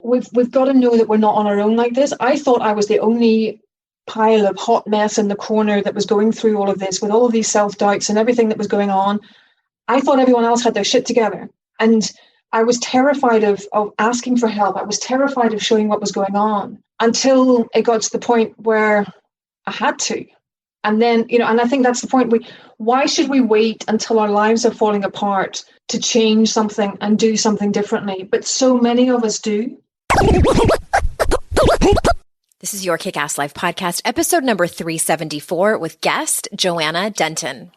we've got to know that we're not on our own like this. I thought I was the only pile of hot mess in the corner that was going through all of this with all of these self-doubts and everything that was going on. I thought everyone else had their shit together. And I was terrified of asking for help. I was terrified of showing what was going on until it got to the point where I had to. And then, and I think that's the point. Why should we wait until our lives are falling apart to change something and do something differently? But so many of us do. This is Your Kick-Ass Life podcast, episode number 374 with guest Joanna Denton.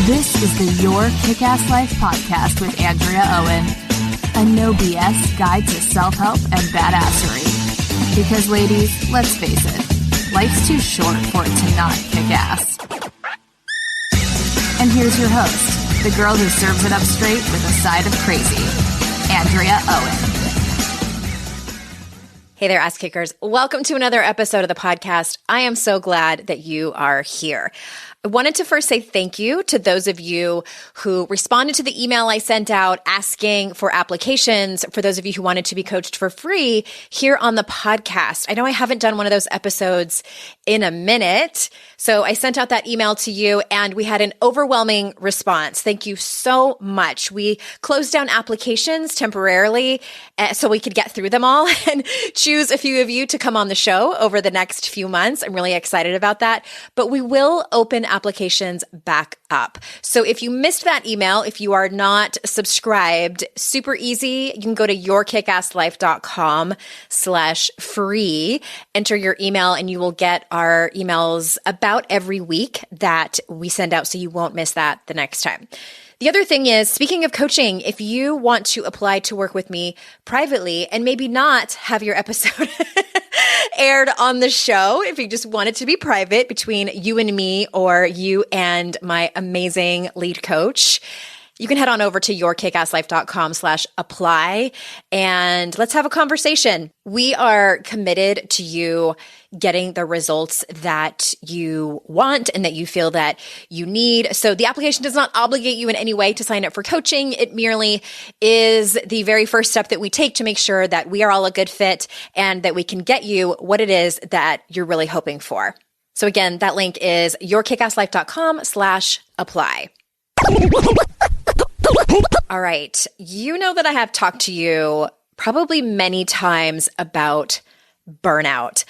This is the Your Kick-Ass Life podcast with Andrea Owen, a no BS guide to self-help and badassery. Because ladies, let's face it, life's too short for it to not kick ass. And here's your host, the girl who serves it up straight with a side of crazy, Andrea Owen. Hey there, ass kickers. Welcome to another episode of the podcast. I am so glad that you are here. I wanted to first say thank you to those of you who responded to the email I sent out asking for applications for those of you who wanted to be coached for free here on the podcast. I know I haven't done one of those episodes in a minute, so I sent out that email to you and we had an overwhelming response. Thank you so much. We closed down applications temporarily so we could get through them all and choose a few of you to come on the show over the next few months. I'm really excited about that, but we will open applications back up. So if you missed that email, if you are not subscribed, super easy. You can go to yourkickasslife.com/free, enter your email, and you will get our emails about every week that we send out. So you won't miss that the next time. The other thing is, speaking of coaching, if you want to apply to work with me privately and maybe not have your episode aired on the show, if you just want it to be private between you and me or you and my amazing lead coach, you can head on over to yourkickasslife.com/apply and let's have a conversation. We are committed to you getting the results that you want and that you feel that you need. So the application does not obligate you in any way to sign up for coaching. It merely is the very first step that we take to make sure that we are all a good fit and that we can get you what it is that you're really hoping for. So again, that link is yourkickasslife.com/apply. All right. You know that I have talked to you probably many times about burnout.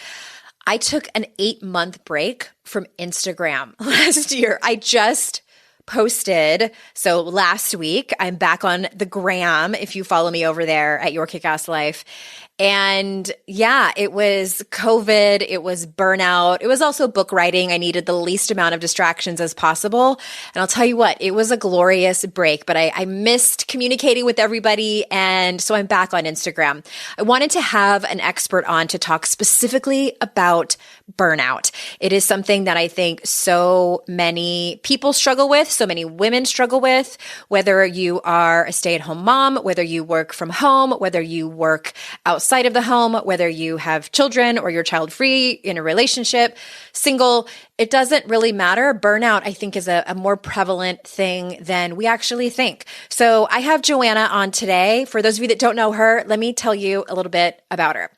I took an 8-month break from Instagram last year. I just posted. So last week, I'm back on the gram if you follow me over there at Your Kick-Ass Life. And yeah, it was COVID, it was burnout, it was also book writing. I needed the least amount of distractions as possible. And I'll tell you what, it was a glorious break, but I missed communicating with everybody. And so I'm back on Instagram. I wanted to have an expert on to talk specifically about burnout. It is something that I think so many people struggle with, so many women struggle with, whether you are a stay-at-home mom, whether you work from home, whether you work outside of the home, whether you have children or you're child-free, in a relationship, single, it doesn't really matter. Burnout, I think, is a more prevalent thing than we actually think. So I have Joanna on today. For those of you that don't know her, let me tell you a little bit about her.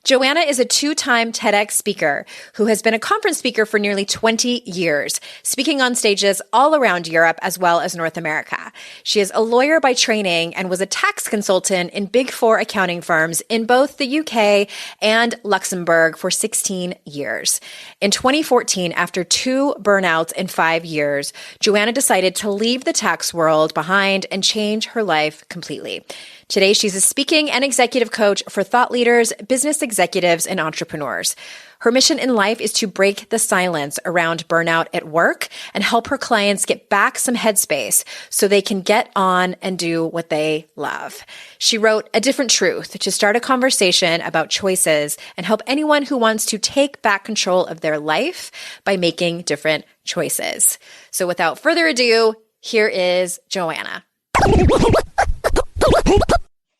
Joanna is a 2-time TEDx speaker who has been a conference speaker for nearly 20 years, speaking on stages all around Europe as well as North America. She is a lawyer by training and was a tax consultant in Big Four accounting firms in both the UK and Luxembourg for 16 years. In 2014, after 2 burnouts in 5 years, Joanna decided to leave the tax world behind and change her life completely. Today, she's a speaking and executive coach for thought leaders, business executives, and entrepreneurs. Her mission in life is to break the silence around burnout at work and help her clients get back some headspace so they can get on and do what they love. She wrote A Different Truth to start a conversation about choices and help anyone who wants to take back control of their life by making different choices. So without further ado, here is Joanna.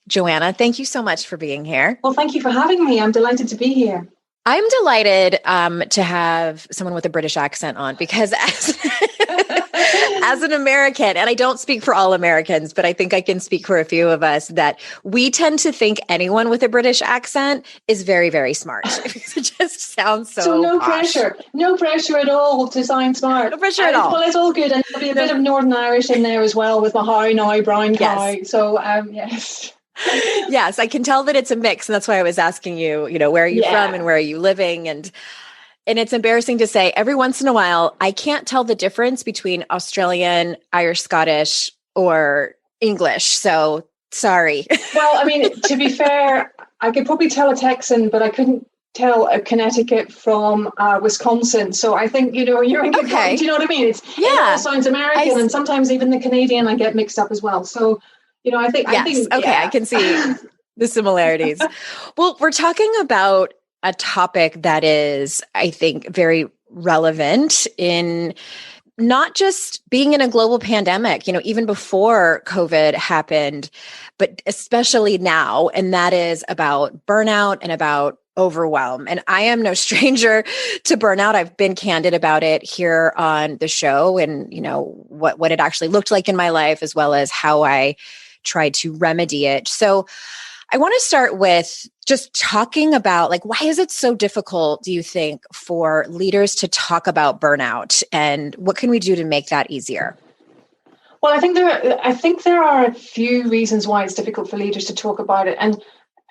Joanna, thank you so much for being here. Well, thank you for having me. I'm delighted to be here. I'm delighted to have someone with a British accent on because as an American, and I don't speak for all Americans, but I think I can speak for a few of us, that we tend to think anyone with a British accent is very, very smart. It just sounds so no posh. no pressure at all to sound smart. No pressure at all. Well, it's all good, and there'll be a bit of Northern Irish in there as well with my how now, brown cow. Yes. So yes. Yes, I can tell that it's a mix, and that's why I was asking you, where are you from and where are you living? And it's embarrassing to say, every once in a while, I can't tell the difference between Australian, Irish, Scottish, or English. So sorry. Well, I mean, to be fair, I could probably tell a Texan, but I couldn't tell a Connecticut from Wisconsin. So I think, you're in good point. Do you know what I mean? It all sounds American, and sometimes even the Canadian I get mixed up as well. So, I think... I can see the similarities. Well, we're talking about a topic that is, I think, very relevant in not just being in a global pandemic, even before COVID happened, but especially now. And that is about burnout and about overwhelm. And I am no stranger to burnout. I've been candid about it here on the show, and, what it actually looked like in my life, as well as how I tried to remedy it. So I want to start with just talking about, why is it so difficult, do you think, for leaders to talk about burnout, and what can we do to make that easier? Well, I think there are a few reasons why it's difficult for leaders to talk about it. And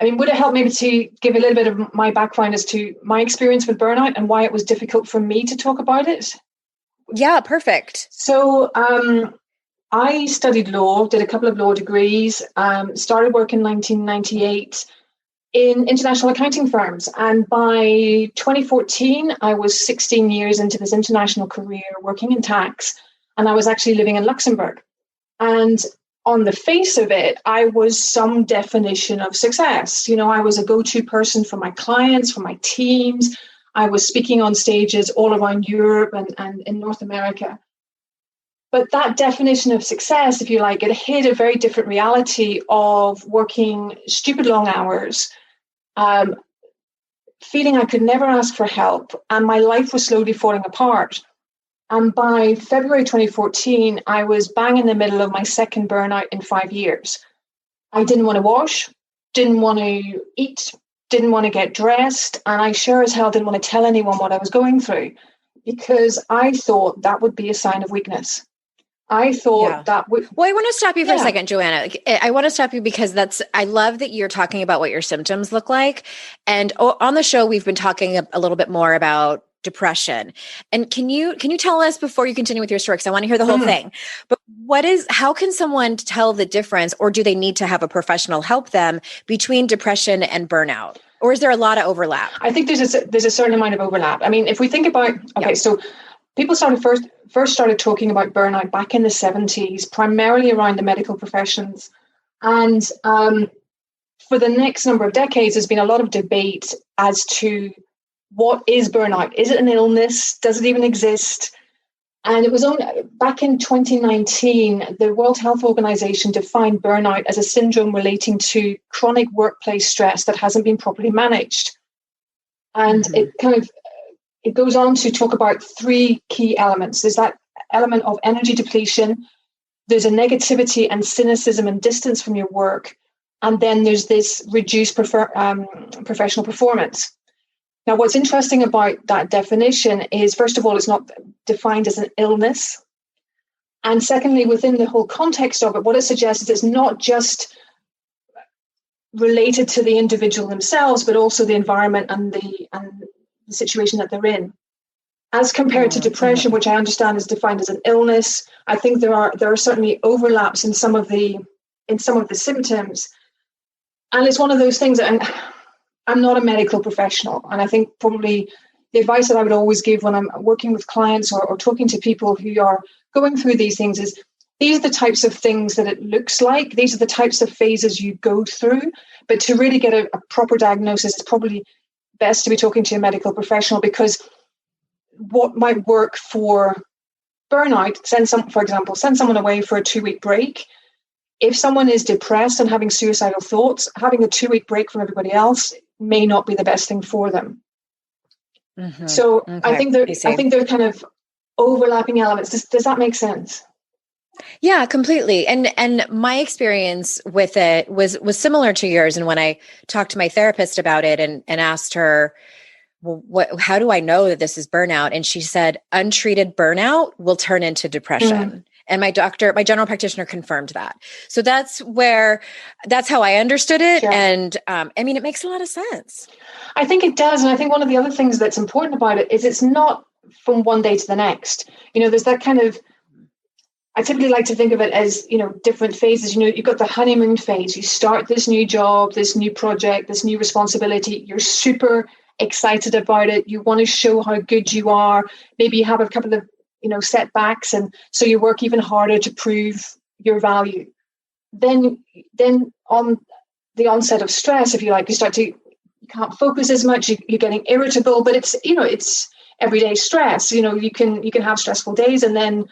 I mean, would it help maybe to give a little bit of my background as to my experience with burnout and why it was difficult for me to talk about it? Yeah, perfect. So, I studied law, did a couple of law degrees, started work in 1998 in international accounting firms. And by 2014, I was 16 years into this international career working in tax, and I was actually living in Luxembourg. And on the face of it, I was some definition of success. I was a go-to person for my clients, for my teams. I was speaking on stages all around Europe and in North America. But that definition of success, if you like, it hid a very different reality of working stupid long hours, feeling I could never ask for help, and my life was slowly falling apart. And by February 2014, I was bang in the middle of my second burnout in 5 years. I didn't want to wash, didn't want to eat, didn't want to get dressed, and I sure as hell didn't want to tell anyone what I was going through, because I thought that would be a sign of weakness. I thought that would... Well, I want to stop you for a second, Joanna. I want to stop you because I love that you're talking about what your symptoms look like. And on the show, we've been talking a little bit more about depression. And can you tell us, before you continue with your story, because I want to hear the whole thing, but how can someone tell the difference, or do they need to have a professional help them, between depression and burnout? Or is there a lot of overlap? I think there's a certain amount of overlap. I mean, if we think about, so people first started talking about burnout back in the 70s, primarily around the medical professions. And for the next number of decades, there's been a lot of debate as to what is burnout. Is it an illness? Does it even exist? And it was only back in 2019, the World Health Organization defined burnout as a syndrome relating to chronic workplace stress that hasn't been properly managed. And it goes on to talk about three key elements. There's that element of energy depletion. There's a negativity and cynicism and distance from your work. And then there's this reduced professional performance. Now, what's interesting about that definition is, first of all, it's not defined as an illness. And secondly, within the whole context of it, what it suggests is it's not just related to the individual themselves, but also the environment and the situation that they're in. As compared to depression, which I understand is defined as an illness, I think there are certainly overlaps in some of the symptoms. And it's one of those things that I'm not a medical professional. And I think probably the advice that I would always give when I'm working with clients or talking to people who are going through these things is, these are the types of things that it looks like. These are the types of phases you go through. But to really get a proper diagnosis, it's probably best to be talking to a medical professional, because what might work for burnout, send someone away for a 2-week break. If someone is depressed and having suicidal thoughts, having a 2-week break from everybody else may not be the best thing for them. So I think they're kind of overlapping elements. Does that make sense? Yeah, completely. And my experience with it was similar to yours. And when I talked to my therapist about it and asked her, well, how do I know that this is burnout? And she said, untreated burnout will turn into depression. And my general practitioner confirmed that. So that's how I understood it. Sure. And I mean, it makes a lot of sense. I think it does. And I think one of the other things that's important about it is it's not from one day to the next. There's that kind of, I typically like to think of it as, different phases. You've got the honeymoon phase. You start this new job, this new project, this new responsibility. You're super excited about it. You want to show how good you are. Maybe you have a couple of, setbacks. And so you work even harder to prove your value. Then on the onset of stress, if you like, you can't focus as much. You're getting irritable, but it's everyday stress. You can have stressful days and then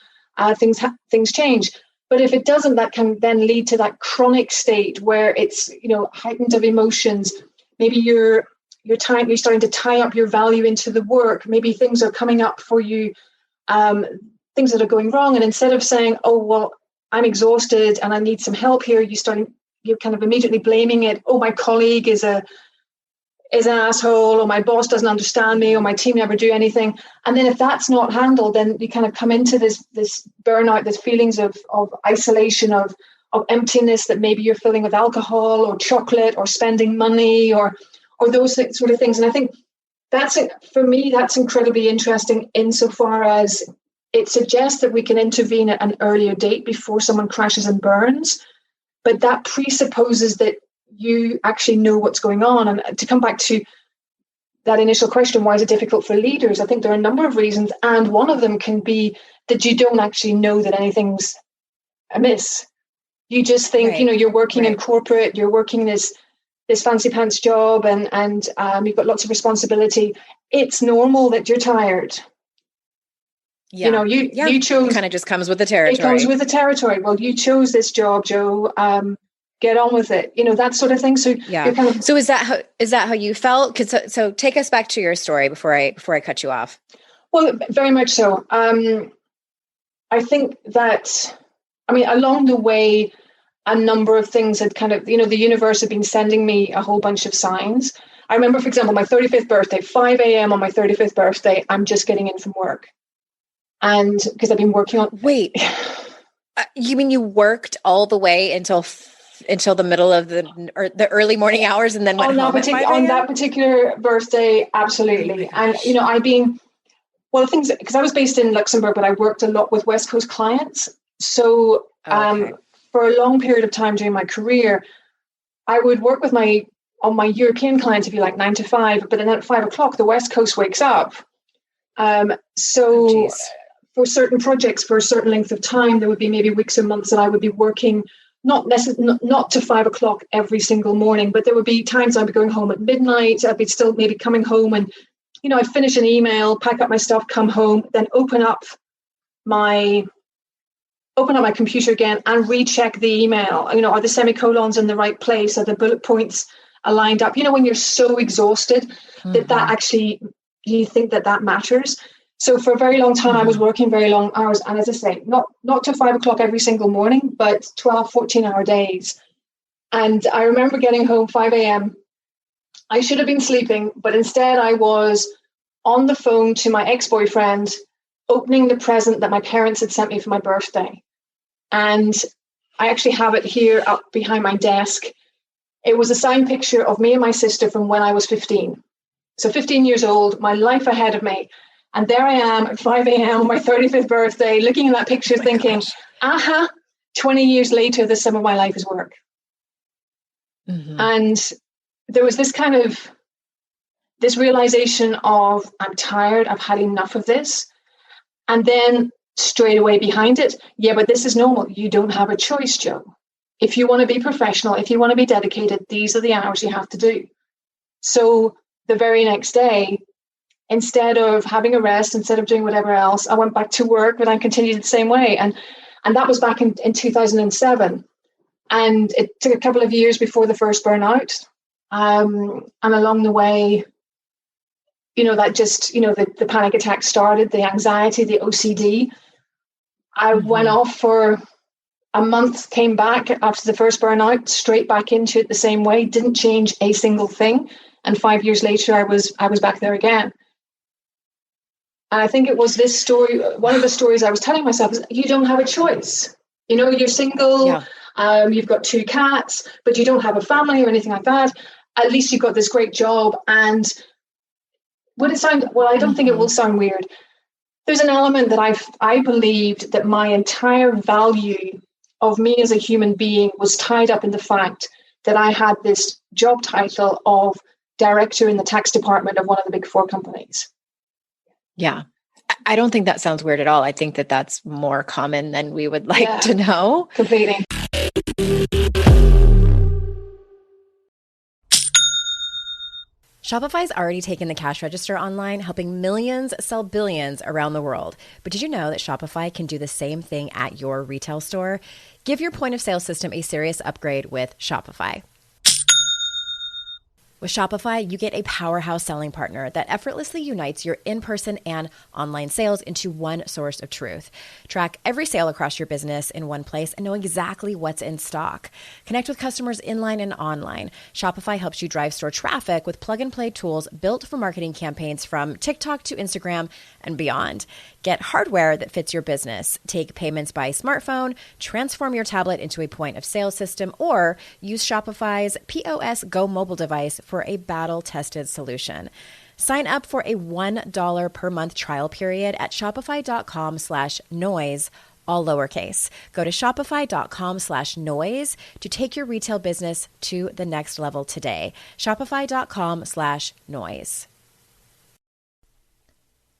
things change. But if it doesn't, that can then lead to that chronic state where it's, heightened of emotions. Maybe you're starting to tie up your value into the work. Maybe things are coming up for you, things that are going wrong. And instead of saying, oh, well, I'm exhausted and I need some help here, you're kind of immediately blaming it. Oh, my colleague is an asshole, or my boss doesn't understand me, or my team never do anything. And then if that's not handled, then you kind of come into this burnout, this feelings of isolation, of emptiness that maybe you're filling with alcohol or chocolate or spending money or those sort of things. And I think for me, that's incredibly interesting insofar as it suggests that we can intervene at an earlier date before someone crashes and burns. But that presupposes that you actually know what's going on. And to come back to that initial question, why is it difficult for leaders? I think there are a number of reasons. And one of them can be that you don't actually know that anything's amiss. You just think, you're working in corporate, you're working this fancy pants job and you've got lots of responsibility. It's normal that you're tired. Yeah. You chose. It kind of just comes with the territory. It comes with the territory. Well, you chose this job, Joe. Get on with it. That sort of thing. So yeah. So is that how you felt? So take us back to your story before I cut you off. Well, very much so. I think that, along the way, a number of things had kind of, the universe had been sending me a whole bunch of signs. I remember, for example, my 35th birthday, 5 a.m. on my 35th birthday, I'm just getting in from work. And because I've been working on... Wait, you mean you worked all the way until the middle of the early morning hours and then went home at 5 a.m.? On that particular birthday, absolutely. And, the things, because I was based in Luxembourg, but I worked a lot with West Coast clients. So for a long period of time during my career, I would work with my European clients, if you like, 9 to 5, but then at 5 o'clock, the West Coast wakes up. For certain projects, for a certain length of time, there would be maybe weeks or months that I would be working not to 5 o'clock every single morning, but there would be times I'd be going home at midnight. I'd be still maybe coming home and, I'd finish an email, pack up my stuff, come home, then open up my computer again and recheck the email. Are the semicolons in the right place? Are the bullet points aligned up? When you're so exhausted that actually, you think that matters. So for a very long time, I was working very long hours. And as I say, not to 5 o'clock every single morning, but 12, 14-hour days. And I remember getting home 5 a.m. I should have been sleeping, but instead I was on the phone to my ex-boyfriend, opening the present that my parents had sent me for my birthday. And I actually have it here up behind my desk. It was a signed picture of me and my sister from when I was 15. So 15 years old, my life ahead of me. And there I am at 5 a.m. on my 35th birthday, looking at that picture, thinking, 20 years later, the sum of my life is work. And there was this kind of, this realization of, I'm tired, I've had enough of this. And then straight away behind it, but this is normal. You don't have a choice, Joe. If you want to be professional, if you want to be dedicated, these are the hours you have to do. So the very next day, instead of having a rest, instead of doing whatever else, I went back to work, but I continued the same way. And that was back in 2007. And it took a couple of years before the first burnout. And along the way, that just, the panic attack started, the anxiety, the OCD. I went off for a month, came back after the first burnout, straight back into it the same way, didn't change a single thing. And 5 years later, I was back there again. And I think it was this story, one of the stories I was telling myself is, you don't have a choice. You're single, you've got 2 cats, but you don't have a family or anything like that. At least you've got this great job. And would it sound, well, I don't think it will sound weird. There's an element that I believed that my entire value of me as a human being was tied up in the fact that I had this job title of director in the tax department of one of the big 4 companies. Yeah. I don't think that sounds weird at all. I think that that's more common than we would like to know. Completely. Shopify's already taken the cash register online, helping millions sell billions around the world. But did you know that Shopify can do the same thing at your retail store? Give your point of sale system a serious upgrade with Shopify. With Shopify, you get a powerhouse selling partner that effortlessly unites your in-person and online sales into one source of truth. Track every sale across your business in one place and know exactly what's in stock. Connect with customers inline and online. Shopify helps you drive store traffic with plug-and-play tools built for marketing campaigns from TikTok to Instagram and beyond. Get hardware that fits your business. Take payments by smartphone, transform your tablet into a point of sale system, or use Shopify's POS Go mobile device for a battle-tested solution. Sign up for a $1 per month trial period at shopify.com/noise, all lowercase. Go to shopify.com/noise to take your retail business to the next level today. Shopify.com/noise.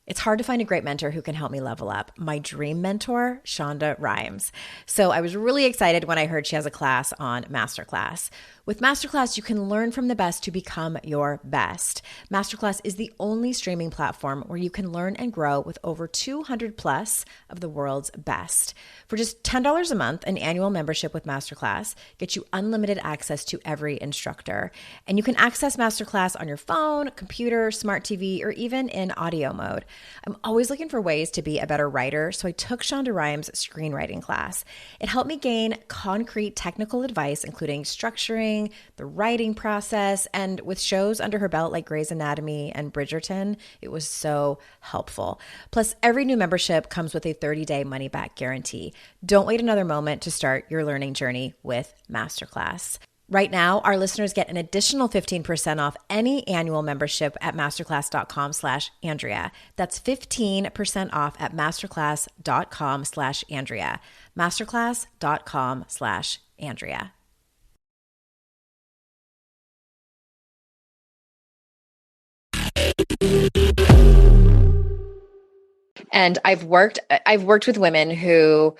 It's hard to find a great mentor who can help me level up. My dream mentor, Shonda Rhimes. So I was really excited when I heard she has a class on Masterclass. With Masterclass, you can learn from the best to become your best. Masterclass is the only streaming platform where you can learn and grow with over 200 plus of the world's best. For just $10 a month, an annual membership with Masterclass gets you unlimited access to every instructor. And you can access Masterclass on your phone, computer, smart TV, or even in audio mode. I'm always looking for ways to be a better writer, so I took Shonda Rhimes' screenwriting class. It helped me gain concrete technical advice, including structuring, the writing process, and with shows under her belt like Grey's Anatomy and Bridgerton, it was so helpful. Plus, every new membership comes with a 30-day money-back guarantee. Don't wait another moment to start your learning journey with Masterclass. Right now, our listeners get an additional 15% off any annual membership at masterclass.com/Andrea. That's 15% off at masterclass.com/Andrea. Masterclass.com/Andrea. And I've worked with women who,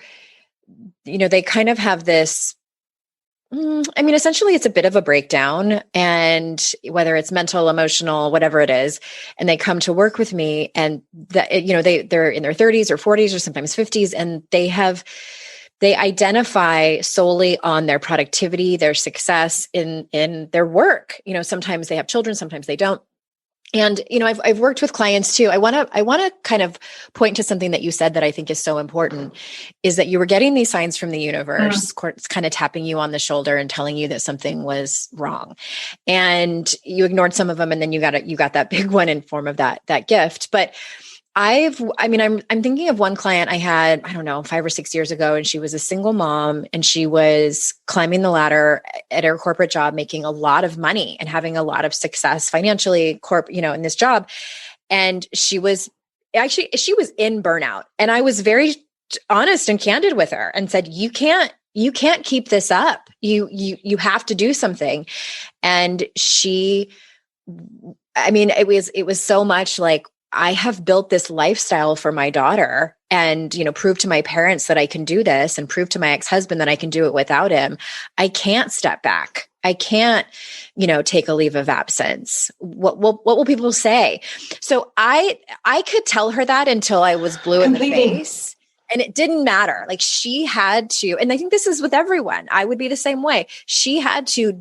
they kind of have this, essentially it's a bit of a breakdown, and whether it's mental, emotional, whatever it is, and they come to work with me, and they're in their 30s or 40s or sometimes 50s, and they identify solely on their productivity, their success in their work. Sometimes they have children, sometimes they don't. And, I've worked with clients too. I want to kind of point to something that you said that I think is so important, is that you were getting these signs from the universe, it's kind of tapping you on the shoulder and telling you that something was wrong, and you ignored some of them. And then you got that big one in form of that gift. But I'm thinking of one client I had, 5 or 6 years ago, and she was a single mom, and she was climbing the ladder at her corporate job, making a lot of money and having a lot of success financially, in this job. And she was in burnout. And I was very honest and candid with her and said, you can't keep this up. You have to do something. And it was so much like, I have built this lifestyle for my daughter and, prove to my parents that I can do this, and prove to my ex-husband that I can do it without him. I can't step back. I can't, take a leave of absence. What will people say? So I could tell her that until I was blue in the face, and it didn't matter. Like, she had to, and I think this is with everyone. I would be the same way. She had to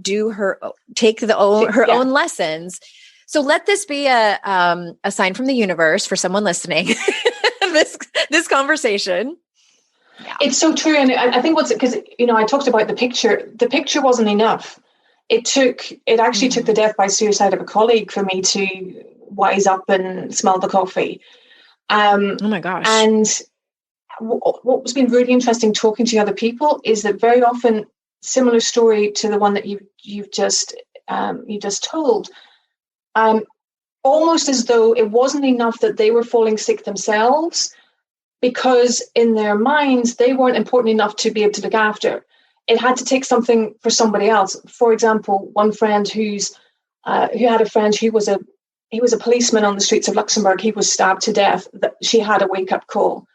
take her own lessons So let this be a sign from the universe for someone listening. this conversation. Yeah. It's so true. And I think because, I talked about the picture. The picture wasn't enough. It actually took the death by suicide of a colleague for me to wise up and smell the coffee. Oh my gosh. And what's been really interesting talking to other people is that very often, similar story to the one that you've just told, almost as though it wasn't enough that they were falling sick themselves, because in their minds they weren't important enough to be able to look after. It had to take something for somebody else. For example, one friend who had a friend who was a policeman on the streets of Luxembourg. He was stabbed to death. She had a wake-up call.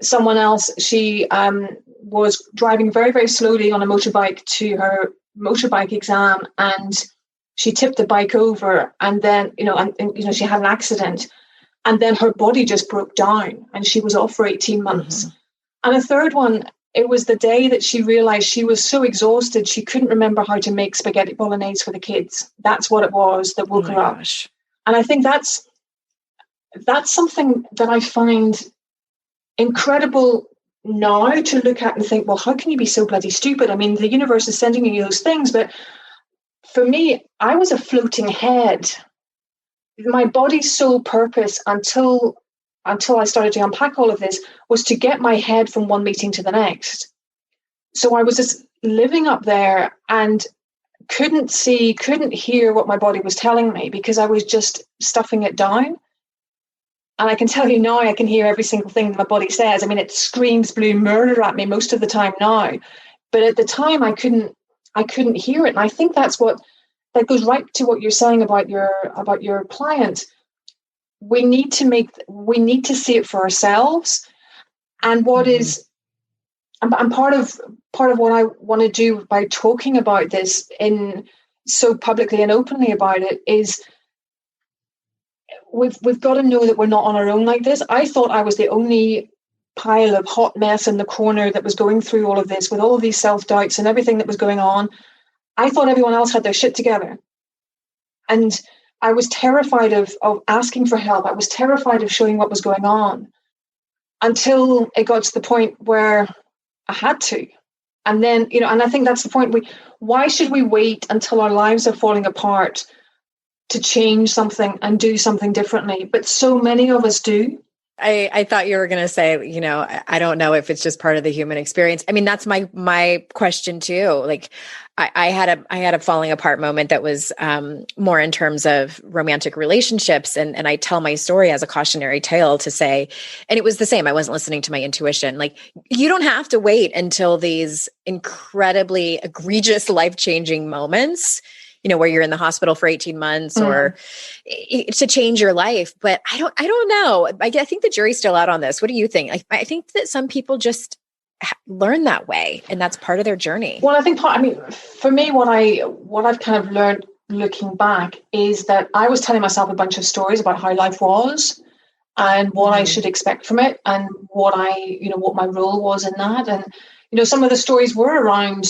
Someone else, she was driving very, very slowly on a motorbike to her motorbike exam, and she tipped the bike over, and then she had an accident, and then her body just broke down, and she was off for 18 months. Mm-hmm. And a third one, it was the day that she realized she was so exhausted she couldn't remember how to make spaghetti bolognese for the kids. That's what it was that woke her up. Gosh. And I think that's something that I find incredible now to look at and think, well, how can you be so bloody stupid? I mean, the universe is sending you those things. But for me, I was a floating head. My body's sole purpose until I started to unpack all of this was to get my head from one meeting to the next. So I was just living up there and couldn't hear what my body was telling me because I was just stuffing it down. And I can tell you now, I can hear every single thing that my body says. I mean, it screams blue murder at me most of the time now. But at the time, I couldn't hear it. And I think that goes right to what you're saying about your client. We need to see it for ourselves. And what is, and part of what I want to do by talking about this in so publicly and openly about it is we've got to know that we're not on our own like this. I thought I was the only pile of hot mess in the corner that was going through all of this with all of these self-doubts and everything that was going on. I thought everyone else had their shit together. And I was terrified of asking for help. I was terrified of showing what was going on until it got to the point where I had to. And then, and I think that's the point. Why should we wait until our lives are falling apart to change something and do something differently? But so many of us do. I thought you were going to say, I don't know if it's just part of the human experience. I mean, that's my question too. Like I had a falling apart moment that was more in terms of romantic relationships. And I tell my story as a cautionary tale to say, and it was the same. I wasn't listening to my intuition. Like, you don't have to wait until these incredibly egregious, life-changing moments, where you're in the hospital for 18 months or to change your life. But I don't know. I think the jury's still out on this. What do you think? I think that some people just learn that way, and that's part of their journey. Well, I think for me, what I've kind of learned looking back is that I was telling myself a bunch of stories about how life was and what I should expect from it and what my role was in that. And, some of the stories were around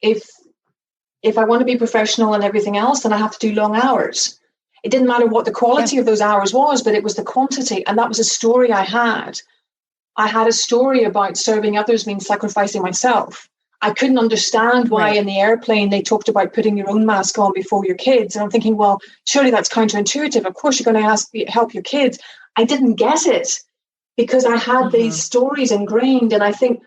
if I want to be professional and everything else, then I have to do long hours. It didn't matter what the quality of those hours was, but it was the quantity. And that was a story I had. I had a story about serving others means sacrificing myself. I couldn't understand why in the airplane they talked about putting your own mask on before your kids. And I'm thinking, well, surely that's counterintuitive. Of course, you're going to help your kids. I didn't get it because I had these stories ingrained. And I think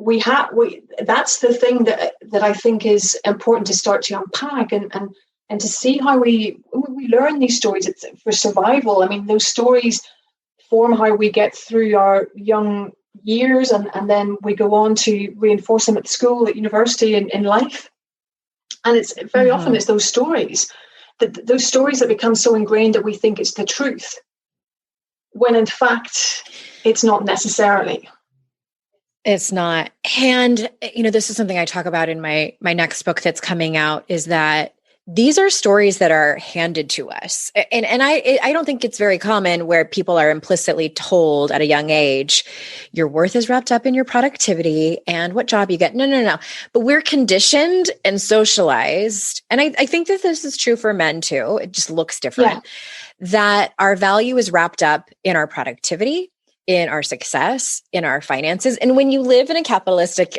that's the thing that I think is important to start to unpack and to see how we learn these stories. It's for survival. I mean, those stories form how we get through our young years and then we go on to reinforce them at school, at university, in life. And it's very often it's those stories that become so ingrained that we think it's the truth, when in fact it's not necessarily. It's not. And, this is something I talk about in my next book that's coming out, is that these are stories that are handed to us. And I don't think it's very common where people are implicitly told at a young age, your worth is wrapped up in your productivity and what job you get. No. But we're conditioned and socialized. And I think that this is true for men too. It just looks different. That our value is wrapped up in our productivity, in our success, in our finances. And when you live in a capitalistic,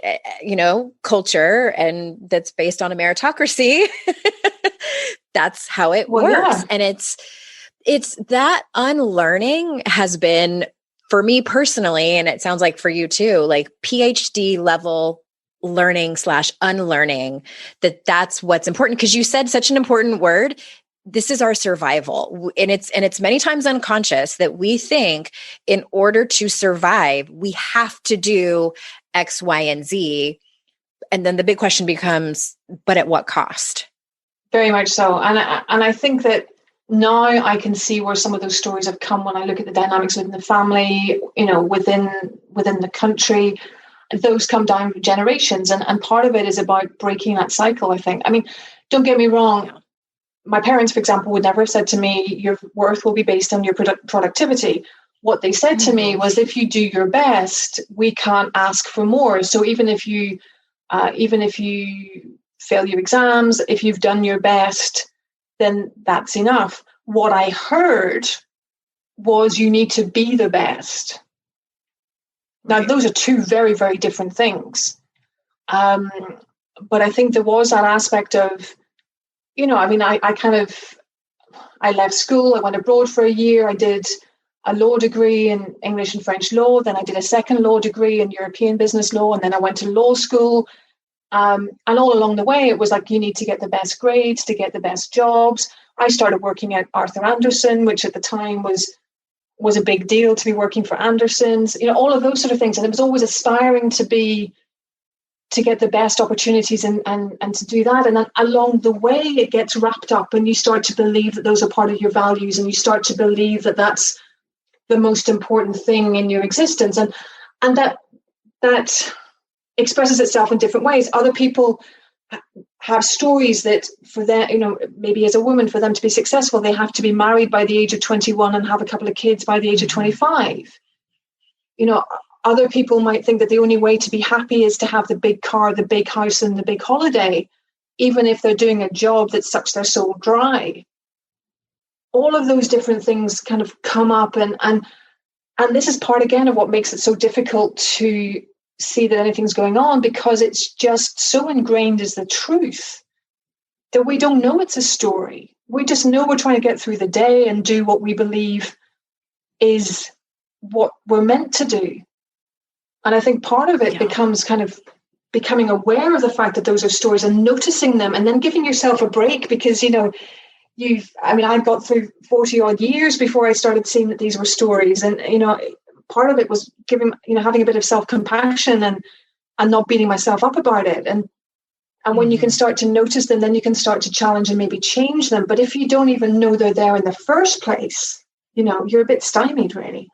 culture and that's based on a meritocracy, that's how it works. Yeah. And it's that unlearning has been, for me personally, and it sounds like for you too, like PhD level learning / unlearning, that's what's important. Because you said such an important word. This is our survival. And it's many times unconscious that we think in order to survive, we have to do X, Y, and Z. And then the big question becomes, but at what cost? Very much so. And I think that now I can see where some of those stories have come when I look at the dynamics within the family, within the country. Those come down generations. And part of it is about breaking that cycle, I think. I mean, don't get me wrong. My parents, for example, would never have said to me, your worth will be based on your productivity. What they said to me was, if you do your best, we can't ask for more. So even if you fail your exams, if you've done your best, then that's enough. What I heard was you need to be the best. Now, those are two very, very different things. But I think there was that aspect of, I left school, I went abroad for a year, I did a law degree in English and French law, then I did a second law degree in European business law, and then I went to law school. And all along the way, it was like, you need to get the best grades to get the best jobs. I started working at Arthur Andersen, which at the time was a big deal to be working for Andersons, all of those sort of things. And it was always aspiring to get the best opportunities and to do that. And then along the way, it gets wrapped up and you start to believe that those are part of your values, and you start to believe that that's the most important thing in your existence. And that expresses itself in different ways. Other people have stories that for them, maybe as a woman, for them to be successful, they have to be married by the age of 21 and have a couple of kids by the age of 25. Other people might think that the only way to be happy is to have the big car, the big house, and the big holiday, even if they're doing a job that sucks their soul dry. All of those different things kind of come up, and this is part, again, of what makes it so difficult to see that anything's going on, because it's just so ingrained as the truth that we don't know it's a story. We just know we're trying to get through the day and do what we believe is what we're meant to do. And I think part of it becomes kind of becoming aware of the fact that those are stories and noticing them, and then giving yourself a break, because, I got through 40 odd years before I started seeing that these were stories. And, part of it was having a bit of self-compassion and not beating myself up about it. And when you can start to notice them, then you can start to challenge and maybe change them. But if you don't even know they're there in the first place, you're a bit stymied, really.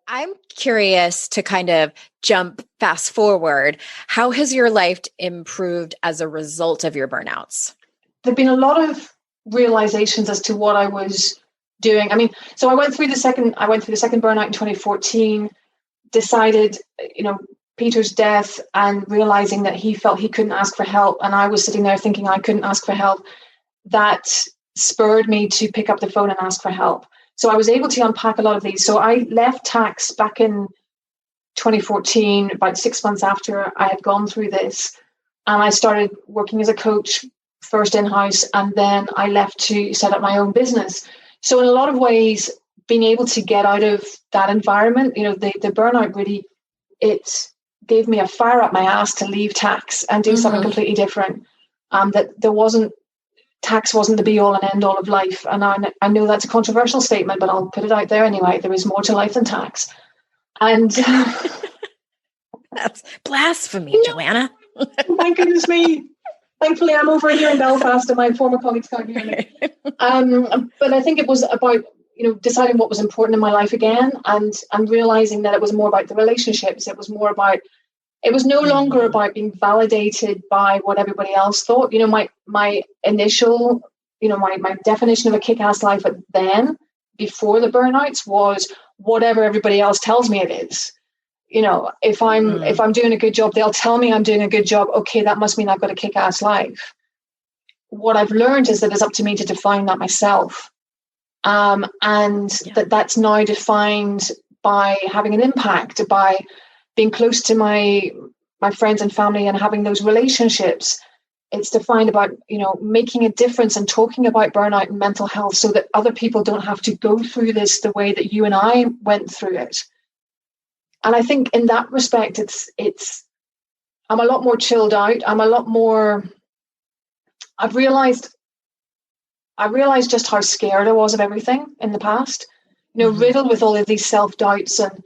I'm curious to kind of jump fast forward. How has your life improved as a result of your burnouts? There've been a lot of realizations as to what I was doing. So I went through the second burnout in 2014, decided, Peter's death, and realizing that he felt he couldn't ask for help. And I was sitting there thinking I couldn't ask for help. That spurred me to pick up the phone and ask for help. So I was able to unpack a lot of these. So I left tax back in 2014, about 6 months after I had gone through this. And I started working as a coach, first in-house, and then I left to set up my own business. So in a lot of ways, being able to get out of that environment, the burnout really, it gave me a fire up my ass to leave tax and do something completely different. Tax wasn't the be all and end all of life. And I know that's a controversial statement, but I'll put it out there anyway. There is more to life than tax. And that's blasphemy, Joanna. Thank goodness me. Thankfully, I'm over here in Belfast and my former colleagues can't hear me. But I think it was about, deciding what was important in my life again, and realizing that it was more about the relationships. It was more about It was no longer about being validated by what everybody else thought. My initial, my definition of a kick-ass life then, before the burnouts, was whatever everybody else tells me it is. If I'm doing a good job, they'll tell me I'm doing a good job. Okay, that must mean I've got a kick-ass life. What I've learned is that it's up to me to define that myself. That's now defined by having an impact, by being close to my friends and family and having those relationships. It's defined about, making a difference and talking about burnout and mental health so that other people don't have to go through this the way that you and I went through it. And I think in that respect, I'm a lot more chilled out. I'm a lot more, I've realized just how scared I was of everything in the past, riddled with all of these self-doubts and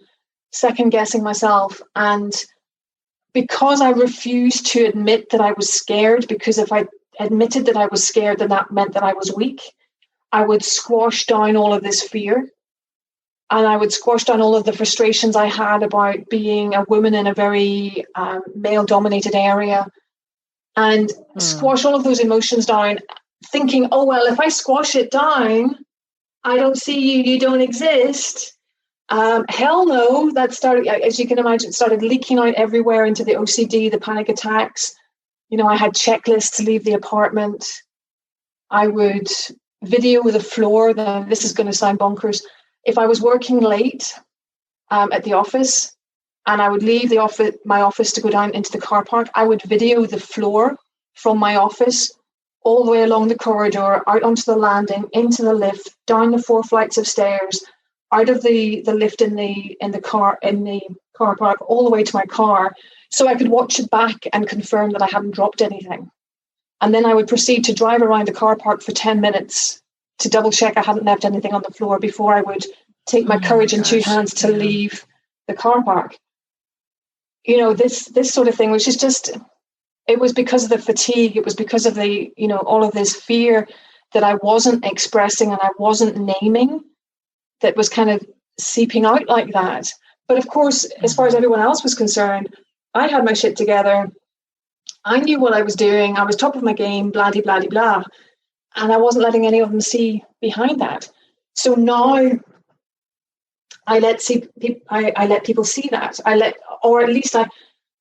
second guessing myself. And because I refused to admit that I was scared, because if I admitted that I was scared, then that meant that I was weak, I would squash down all of this fear. And I would squash down all of the frustrations I had about being a woman in a very male-dominated area, and squash all of those emotions down, thinking, oh, well, if I squash it down, I don't see you, you don't exist. Hell no. That started, as you can imagine, started leaking out everywhere into the OCD, the panic attacks. I had checklists to leave the apartment. I would video the floor. This is going to sound bonkers. If I was working late at the office and I would leave my office to go down into the car park, I would video the floor from my office all the way along the corridor, out onto the landing, into the lift, down the 4 flights of stairs, out of the lift in the car park, all the way to my car, so I could watch it back and confirm that I hadn't dropped anything. And then I would proceed to drive around the car park for 10 minits to double check I hadn't left anything on the floor before I would take my courage in 2 hands to leave the car park. This sort of thing, which is just, it was because of the fatigue. It was because of the, all of this fear that I wasn't expressing and I wasn't naming, that was kind of seeping out like that. But of course, as far as everyone else was concerned, I had my shit together. I knew what I was doing. I was top of my game, blah, blah, blah, blah. And I wasn't letting any of them see behind that. So now I let people see that. Or at least I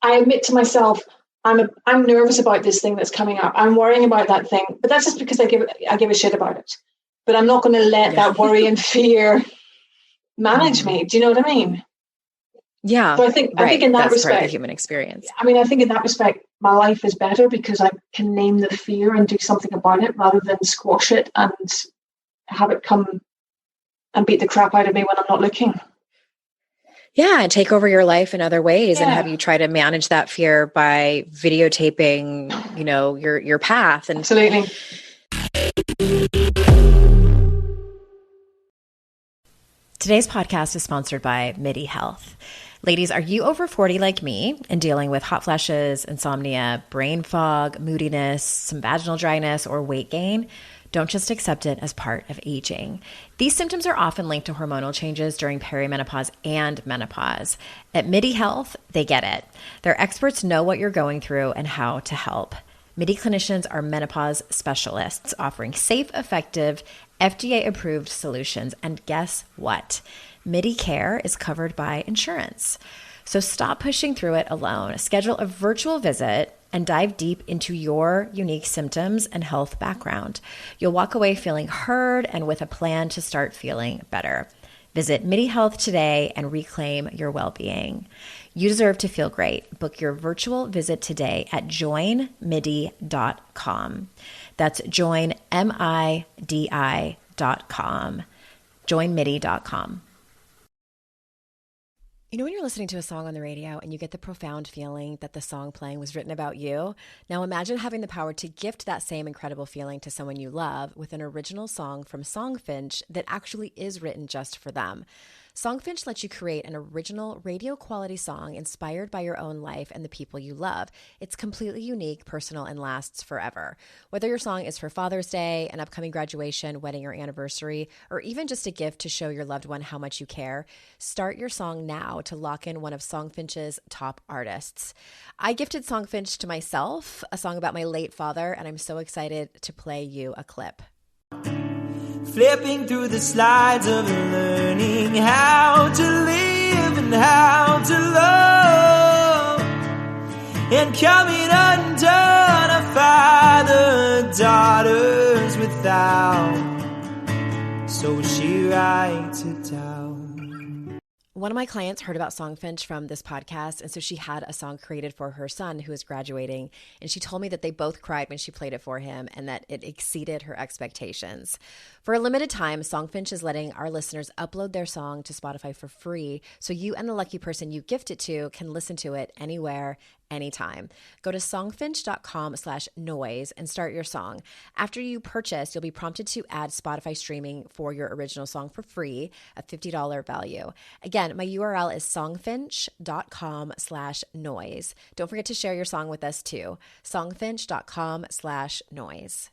admit to myself, I'm nervous about this thing that's coming up. I'm worrying about that thing, but that's just because I give a shit about it. But I'm not going to let that worry and fear manage me. Do you know what I mean? Yeah. So I think in that respect, part of the human experience. I think in that respect, my life is better because I can name the fear and do something about it rather than squash it and have it come and beat the crap out of me when I'm not looking. Yeah, and take over your life in other ways, and have you try to manage that fear by videotaping, your path. And absolutely. Today's podcast is sponsored by MIDI Health. Ladies, are you over 40 like me and dealing with hot flashes, insomnia, brain fog, moodiness, some vaginal dryness, or weight gain? Don't just accept it as part of aging. These symptoms are often linked to hormonal changes during perimenopause and menopause. At MIDI Health, they get it. Their experts know what you're going through and how to help. MIDI clinicians are menopause specialists offering safe, effective, FDA-approved solutions. And guess what? MIDI care is covered by insurance. So stop pushing through it alone. Schedule a virtual visit and dive deep into your unique symptoms and health background. You'll walk away feeling heard and with a plan to start feeling better. Visit MIDI Health today and reclaim your well-being. You deserve to feel great. Book your virtual visit today at joinmidi.com. That's joinmidi.com. joinmidi.com. When you're listening to a song on the radio and you get the profound feeling that the song playing was written about you, now imagine having the power to gift that same incredible feeling to someone you love with an original song from Songfinch that actually is written just for them. Songfinch lets you create an original radio quality song inspired by your own life and the people you love. It's completely unique, personal, and lasts forever. Whether your song is for Father's Day, an upcoming graduation, wedding, or anniversary, or even just a gift to show your loved one how much you care, start your song now to lock in one of Songfinch's top artists. I gifted Songfinch to myself, a song about my late father, and I'm so excited to play you a clip. Flipping through the slides of learning how to live and how to love, and coming undone a father daughters without, so she writes it down. One of my clients heard about Songfinch from this podcast, and so she had a song created for her son who is graduating, and she told me that they both cried when she played it for him and that it exceeded her expectations. For a limited time, Songfinch is letting our listeners upload their song to Spotify for free, so you and the lucky person you gift it to can listen to it anywhere, anytime. Go to songfinch.com/noise and start your song. After you purchase, you'll be prompted to add Spotify streaming for your original song for free, a $50 value. Again, my URL is songfinch.com/noise. Don't forget to share your song with us too. songfinch.com/noise.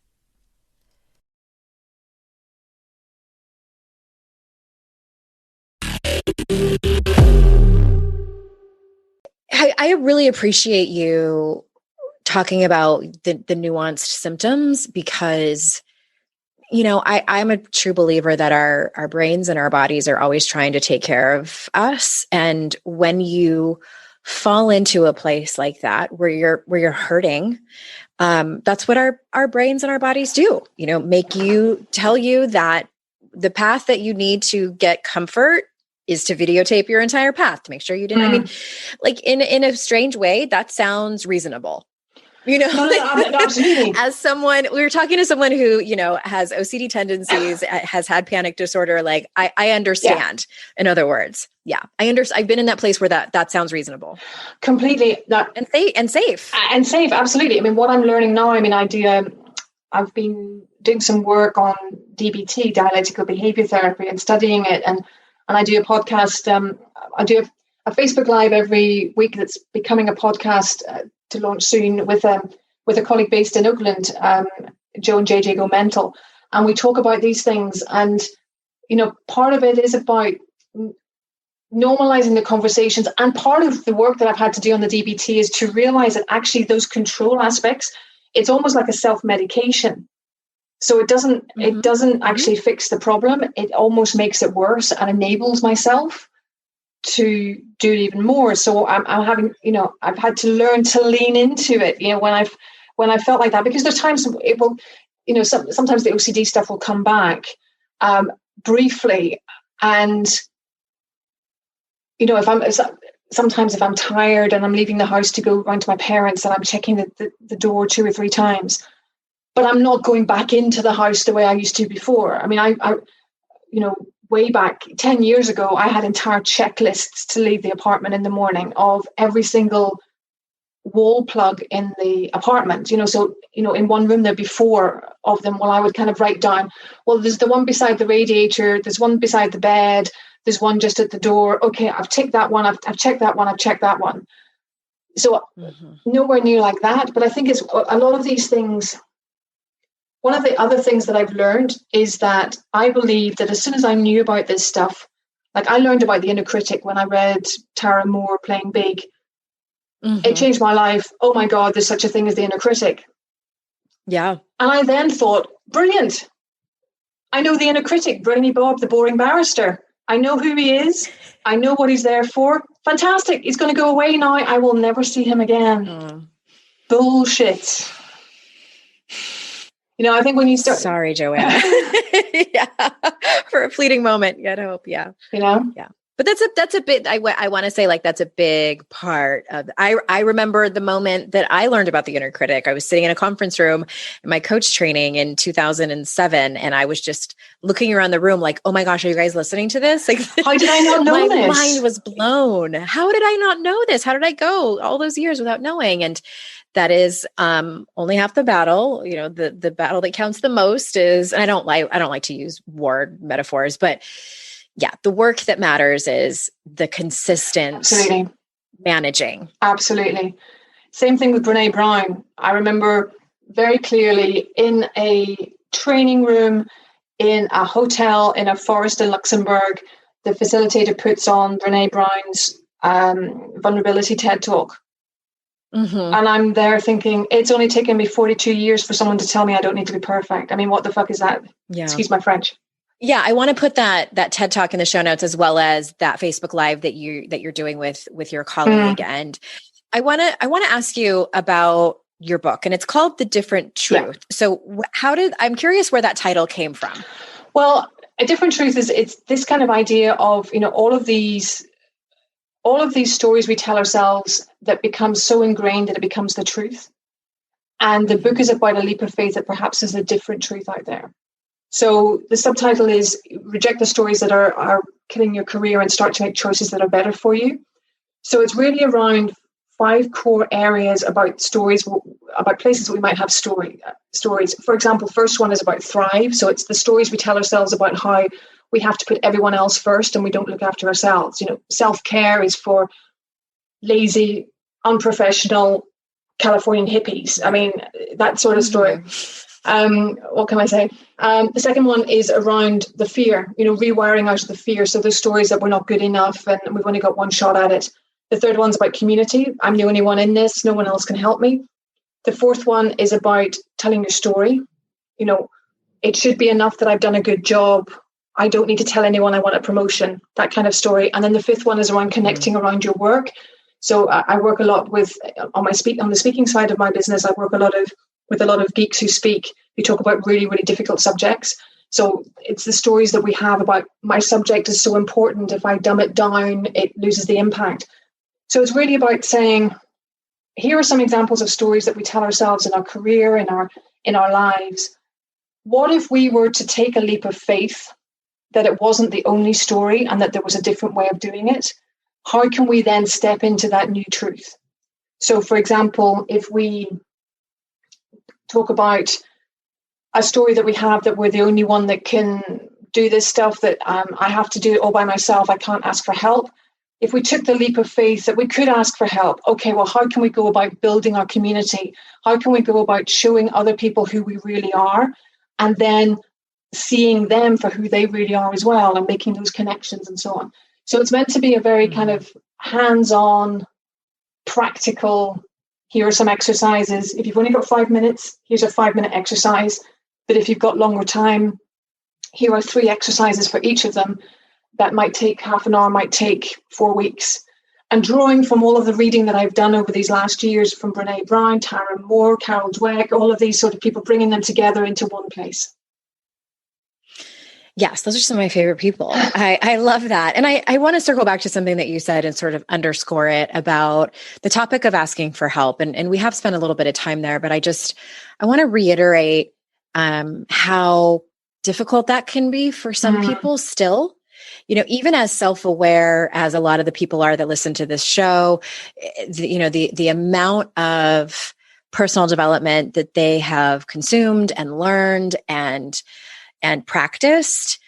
I really appreciate you talking about the nuanced symptoms because, you know, I'm a true believer that our brains and our bodies are always trying to take care of us. And when you fall into a place like that where you're hurting, that's what our brains and our bodies do, you know, tell you that the path that you need to get comfort is to videotape your entire path to make sure you didn't. I mean, like in a strange way, that sounds reasonable. You know, no, absolutely. As someone, we were talking to someone who, you know, has OCD tendencies, has had panic disorder. Like I understand, in other words. Yeah. I've been in that place where that sounds reasonable. Completely. And safe. And safe. Absolutely. I mean, what I'm learning now, I mean, I've been doing some work on DBT, dialectical behavior therapy, and studying it. And I do a podcast. I do a Facebook Live every week that's becoming a podcast to launch soon with a colleague based in Oakland, Joe and JJ Go Mental. And we talk about these things. And, you know, part of it is about normalizing the conversations. And part of the work that I've had to do on the DBT is to realize that actually those control aspects, it's almost like a self-medication. So it doesn't actually fix the problem. It almost makes it worse and enables myself to do it even more. So I'm having, you know, I've had to learn to lean into it, you know, when I felt like that, because there's times it will, you know, sometimes the OCD stuff will come back briefly. And, you know, sometimes if I'm tired and I'm leaving the house to go round to my parents and I'm checking the door 2 or 3 times, but I'm not going back into the house the way I used to before. I mean, I you know, way back 10 years ago, I had entire checklists to leave the apartment in the morning of every single wall plug in the apartment, you know, so, you know, in one room there'd be 4 of them. Well, I would kind of write down, well, there's the one beside the radiator, there's one beside the bed, there's one just at the door. Okay, I've ticked that one, I've checked that one, I've checked that one. So nowhere near like that. But I think it's a lot of these things. One of the other things that I've learned is that I believe that as soon as I knew about this stuff, like I learned about the inner critic when I read Tara Moore Playing Big. It changed my life. Oh my God, there's such a thing as the inner critic. Yeah. And I then thought, brilliant. I know the inner critic, Brainy Bob, the boring barrister. I know who he is. I know what he's there for. Fantastic. He's going to go away now. I will never see him again. Bullshit. You know, I think when you start... Sorry, Joanna. Yeah. For a fleeting moment. You gotta hope. Yeah. You know? Yeah. But that's a bit, I want to say like, that's a big part of, I remember the moment that I learned about the inner critic. I was sitting in a conference room in my coach training in 2007. And I was just looking around the room like, oh my gosh, are you guys listening to this? Like, how did I not know this? My mind was blown. How did I not know this? How did I go all those years without knowing? And that is only half the battle. You know, the battle that counts the most is, and I don't like to use war metaphors, but Yeah. The work that matters is the consistent Absolutely. managing. Absolutely. Same thing with Brene Brown. I remember very clearly in a training room, in a hotel, in a forest in Luxembourg, the facilitator puts on Brene Brown's vulnerability TED Talk. Mm-hmm. And I'm there thinking, it's only taken me 42 years for someone to tell me I don't need to be perfect. I mean, what the fuck is that? Yeah. Excuse my French. Yeah, I want to put that TED Talk in the show notes, as well as that Facebook Live that you're doing with your colleague. And I want to ask you about your book, and it's called The Different Truth. Yeah. So I'm curious where that title came from. Well, A Different Truth it's this kind of idea of, all of these stories we tell ourselves that becomes so ingrained that it becomes the truth. And the book is about a leap of faith that perhaps is a different truth out there. So the subtitle is Reject the Stories That Are Killing Your Career and Start to Make Choices That Are Better for You. So it's really around 5 core areas about stories, about places that we might have stories. For example, first one is about thrive. So it's the stories we tell ourselves about how we have to put everyone else first and we don't look after ourselves. Self-care is for lazy, unprofessional Californian hippies. I mean, that sort of story. What can I say? The second one is around the fear, rewiring out of the fear. So there's stories that we're not good enough and we've only got one shot at it. The third one's about community. I'm the only one in this. No one else can help me. The fourth one is about telling your story. It should be enough that I've done a good job. I don't need to tell anyone I want a promotion, that kind of story. And then the fifth one is around connecting around your work. So I work a lot on the speaking side of my business. I work with a lot of geeks who talk about really, really difficult subjects. So it's the stories that we have about my subject is so important. If I dumb it down, it loses the impact. So it's really about saying, here are some examples of stories that we tell ourselves in our career, in our lives. What if we were to take a leap of faith that it wasn't the only story and that there was a different way of doing it? How can we then step into that new truth? So, for example, if we talk about a story that we have that we're the only one that can do this stuff, that I have to do it all by myself, I can't ask for help. If we took the leap of faith that we could ask for help, okay, well, how can we go about building our community? How can we go about showing other people who we really are and then seeing them for who they really are as well and making those connections and so on? So it's meant to be a very kind of hands-on, practical, here are some exercises. If you've only got 5 minutes, here's a 5-minute exercise. But if you've got longer time, here are 3 exercises for each of them. That might take half an hour, might take 4 weeks. And drawing from all of the reading that I've done over these last years from Brene Brown, Tara Moore, Carol Dweck, all of these sort of people, bringing them together into one place. Yes, those are some of my favorite people. I love that. And I want to circle back to something that you said and sort of underscore it about the topic of asking for help. And we have spent a little bit of time there, but I want to reiterate how difficult that can be for some people still. Even as self-aware as a lot of the people are that listen to this show, the amount of personal development that they have consumed and learned and practiced,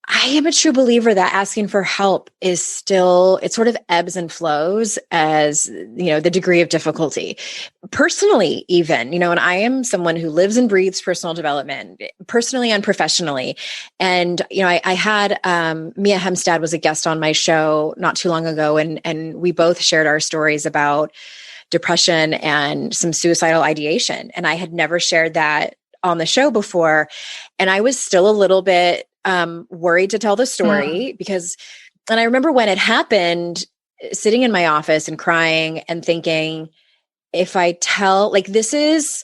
I am a true believer that asking for help is still, it sort of ebbs and flows as, the degree of difficulty. Personally, even, and I am someone who lives and breathes personal development, personally and professionally. And, I had Mia Hemstad was a guest on my show not too long ago, and we both shared our stories about depression and some suicidal ideation. And I had never shared that on the show before. And I was still a little bit worried to tell the story and I remember when it happened, sitting in my office and crying and thinking, if I tell, like, this is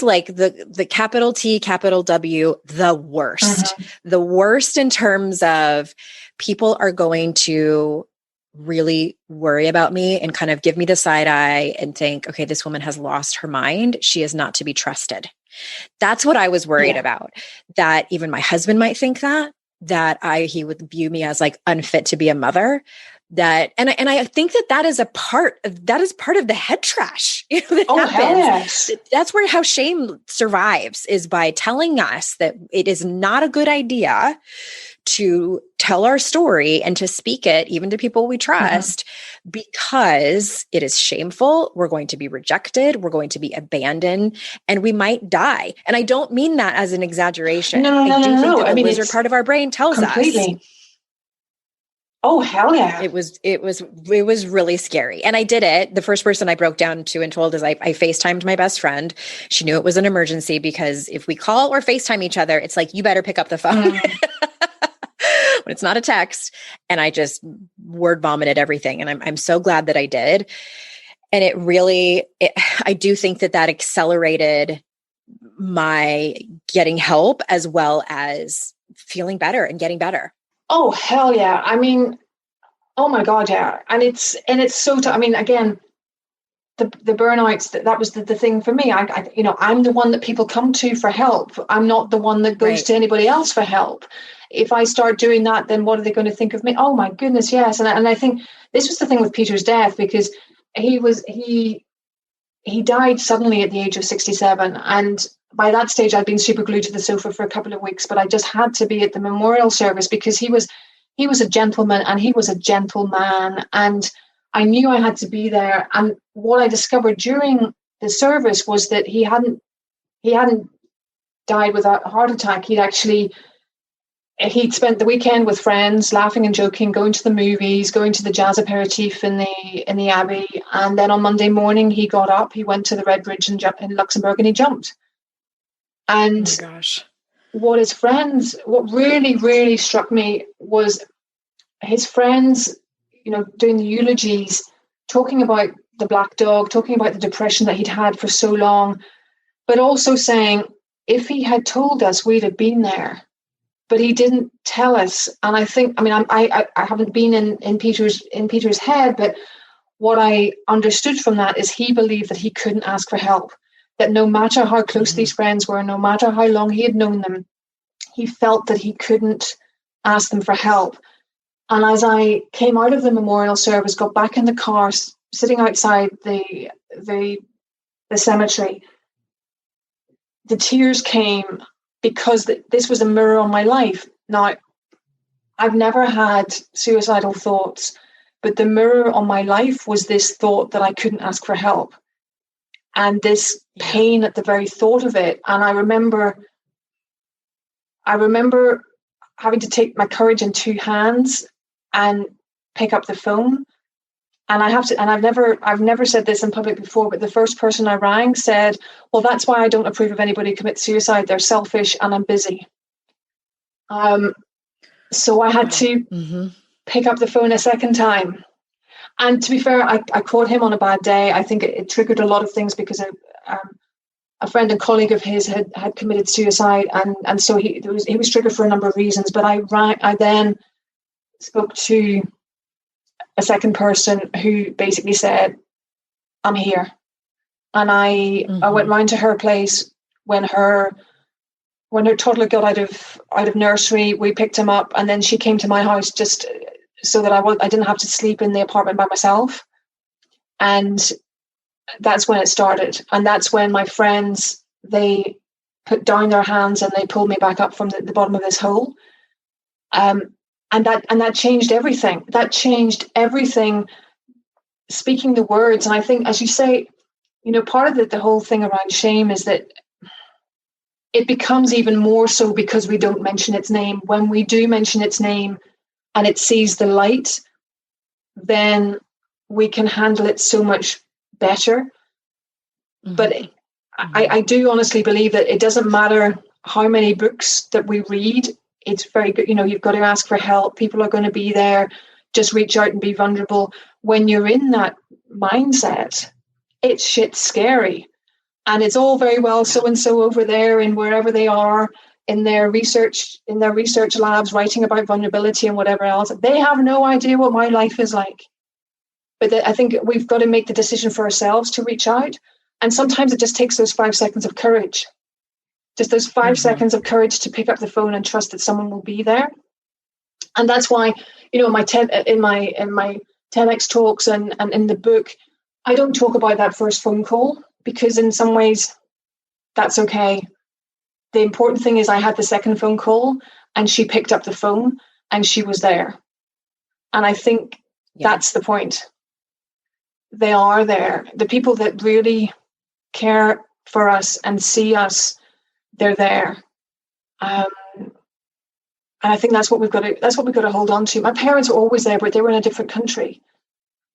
like the capital T, capital W, the worst, the worst in terms of people are going to really worry about me and kind of give me the side eye and think, okay, this woman has lost her mind. She is not to be trusted. That's what I was worried about, that even my husband might think that he would view me as like unfit to be a mother. And I think that is part of the head trash, that happens. Yes. That's how shame survives, is by telling us that it is not a good idea to tell our story and to speak it even to people we trust because it is shameful. We're going to be rejected. We're going to be abandoned and we might die. And I don't mean that as an exaggeration. I do think that the lizard part of our brain tells us. Oh, hell yeah. It was really scary. And I did it. The first person I broke down to and told is I FaceTimed my best friend. She knew it was an emergency because if we call or FaceTime each other, it's like, you better pick up the phone when it's not a text. And I just word vomited everything. And I'm so glad that I did. And I do think that accelerated my getting help as well as feeling better and getting better. Oh, hell yeah. I mean, oh my God, yeah. And it's so, I mean, again, the burnouts, that was the thing for me. I'm the one that people come to for help. I'm not the one that goes to anybody else for help. If I start doing that, then what are they going to think of me? Oh my goodness, yes. And I think this was the thing with Peter's death, because he died suddenly at the age of 67. And by that stage, I'd been super glued to the sofa for a couple of weeks, but I just had to be at the memorial service because he was a gentleman and he was a gentleman. And I knew I had to be there. And what I discovered during the service was that he hadn't died without a heart attack. He'd spent the weekend with friends, laughing and joking, going to the movies, going to the jazz aperitif in the Abbey. And then on Monday morning, he got up, he went to the Red Bridge in Luxembourg and he jumped. And oh my gosh. What really, really struck me was his friends, doing the eulogies, talking about the black dog, talking about the depression that he'd had for so long, but also saying, if he had told us, we'd have been there. But he didn't tell us. And I think, I haven't been in Peter's head, but what I understood from that is he believed that he couldn't ask for help. That no matter how close these friends were, no matter how long he had known them, he felt that he couldn't ask them for help. And as I came out of the memorial service, got back in the car, sitting outside the cemetery, the tears came because this was a mirror on my life. Now, I've never had suicidal thoughts, but the mirror on my life was this thought that I couldn't ask for help. And this pain at the very thought of it. And I remember having to take my courage in two hands and pick up the phone. And I've never said this in public before, but the first person I rang said, well, that's why I don't approve of anybody who commits suicide. They're selfish and I'm busy. So I had to pick up the phone a second time. And to be fair, I caught him on a bad day. I think it triggered a lot of things because a friend and colleague of his had committed suicide, and so he was triggered for a number of reasons. But I then spoke to a second person who basically said, "I'm here," and I went round to her place when her toddler got out of nursery. We picked him up, and then she came to my house just so that I didn't have to sleep in the apartment by myself. And that's when it started. And that's when my friends, they put down their hands and they pulled me back up from the bottom of this hole. And that changed everything. That changed everything, speaking the words. And I think, as you say, part of the whole thing around shame is that it becomes even more so because we don't mention its name. When we do mention its name, and it sees the light, then we can handle it so much better. But I do honestly believe that it doesn't matter how many books that we read. It's very good. You've got to ask for help. People are going to be there. Just reach out and be vulnerable. When you're in that mindset, it's shit scary. And it's all very well so-and-so over there and wherever they are, in their research labs, writing about vulnerability and whatever else. They have no idea what my life is like. But I think we've got to make the decision for ourselves to reach out. And sometimes it just takes those 5 seconds of courage. Just those 5 seconds of courage to pick up the phone and trust that someone will be there. And that's why, in my TEDx talks and in the book, I don't talk about that first phone call, because in some ways that's okay. The important thing is I had the second phone call, and she picked up the phone and she was there. And I think that's the point. They are there. The people that really care for us and see us, they're there. And I think that's what we've got to hold on to. My parents were always there, but they were in a different country.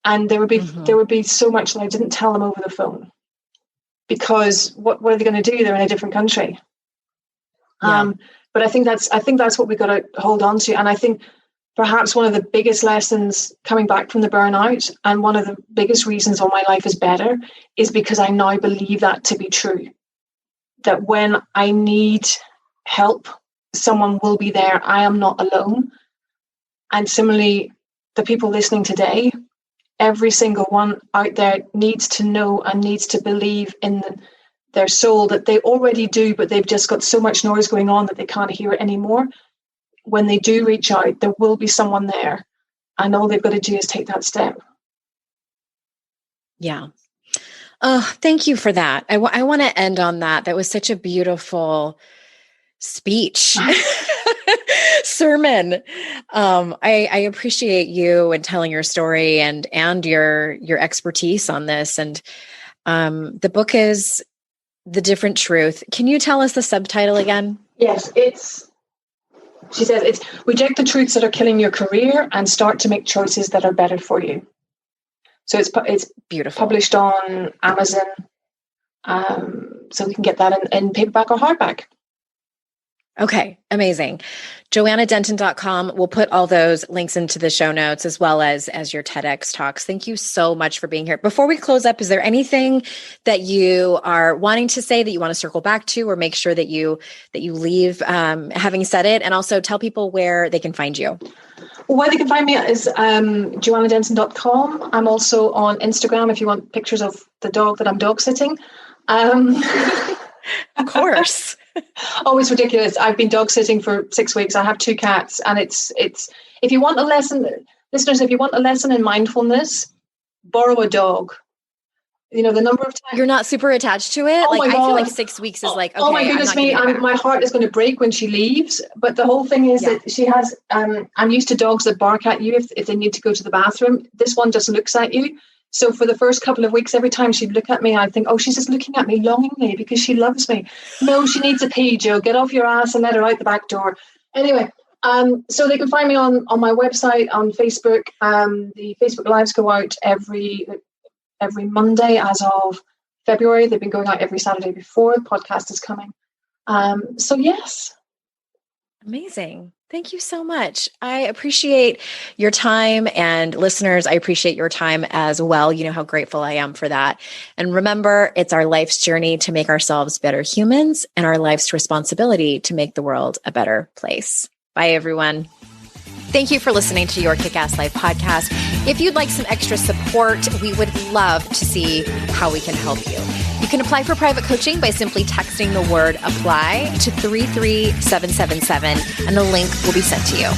And there would be so much that I didn't tell them over the phone, because what are they going to do? They're in a different country. But I think that's what we've got to hold on to. And I think perhaps one of the biggest lessons coming back from the burnout, and one of the biggest reasons why my life is better, is because I now believe that to be true. That when I need help, someone will be there. I am not alone. And similarly, the people listening today, every single one out there needs to know and needs to believe in their soul that they already do, but they've just got so much noise going on that they can't hear it anymore. When they do reach out, there will be someone there, and all they've got to do is take that step. Yeah. Oh, thank you for that. I want to end on that. That was such a beautiful speech, sermon. I appreciate you and telling your story and your expertise on this. And the book is The Different Truth. Can you tell us the subtitle again? Yes, she says it's reject the truths that are killing your career and start to make choices that are better for you. So it's beautiful. Published on Amazon. So we can get that in paperback or hardback. Okay, amazing. JoannaDenton.com. We'll put all those links into the show notes, as well as your TEDx talks. Thank you so much for being here. Before we close up, is there anything that you are wanting to say that you want to circle back to, or make sure that you leave having said it, and also tell people where they can find you? Well, where they can find me is JoannaDenton.com. I'm also on Instagram if you want pictures of the dog that I'm dog sitting. Of course. Oh, it's ridiculous. I've been dog sitting for 6 weeks. I have 2 cats, and it's if you want a lesson, listeners, if you want a lesson in mindfulness, borrow a dog. You know, the number of times you're not super attached to it. Oh, I feel like 6 weeks is like, okay, oh my goodness me, my heart is going to break when she leaves. But the whole thing is that she has. I'm used to dogs that bark at you if they need to go to the bathroom. This one just looks at you. So for the first couple of weeks, every time she'd look at me, I'd think, oh, she's just looking at me longingly because she loves me. No, she needs a pee, Joe. Get off your ass and let her out the back door. Anyway, so they can find me on my website, on Facebook. The Facebook Lives go out every Monday as of February. They've been going out every Saturday before. The podcast is coming. So yes. Amazing. Thank you so much. I appreciate your time, and listeners, I appreciate your time as well. You know how grateful I am for that. And remember, it's our life's journey to make ourselves better humans, and our life's responsibility to make the world a better place. Bye, everyone. Thank you for listening to Your Kick-Ass Life podcast. If you'd like some extra support, we would love to see how we can help you. You can apply for private coaching by simply texting the word apply to 33777, and the link will be sent to you.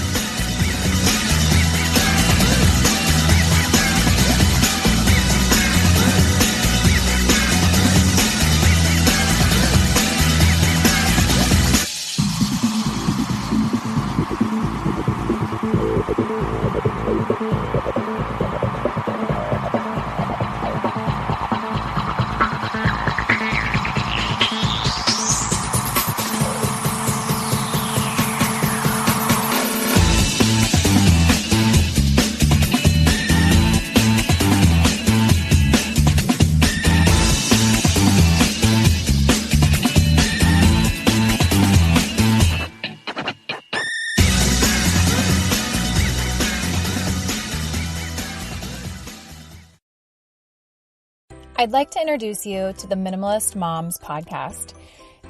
I'd like to introduce you to the Minimalist Moms podcast.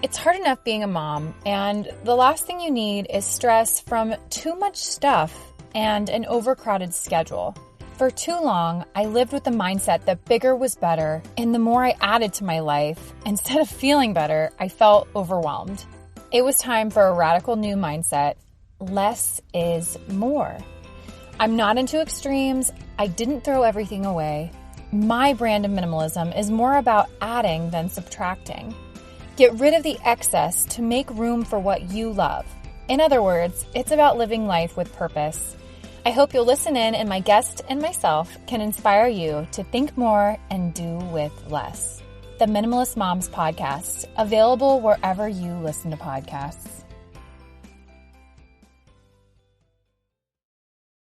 It's hard enough being a mom, and the last thing you need is stress from too much stuff and an overcrowded schedule. For too long, I lived with the mindset that bigger was better, and the more I added to my life, instead of feeling better, I felt overwhelmed. It was time for a radical new mindset. Less is more. I'm not into extremes. I didn't throw everything away. My brand of minimalism is more about adding than subtracting. Get rid of the excess to make room for what you love. In other words, it's about living life with purpose. I hope you'll listen in and my guest and myself can inspire you to think more and do with less. The Minimalist Moms Podcast, available wherever you listen to podcasts.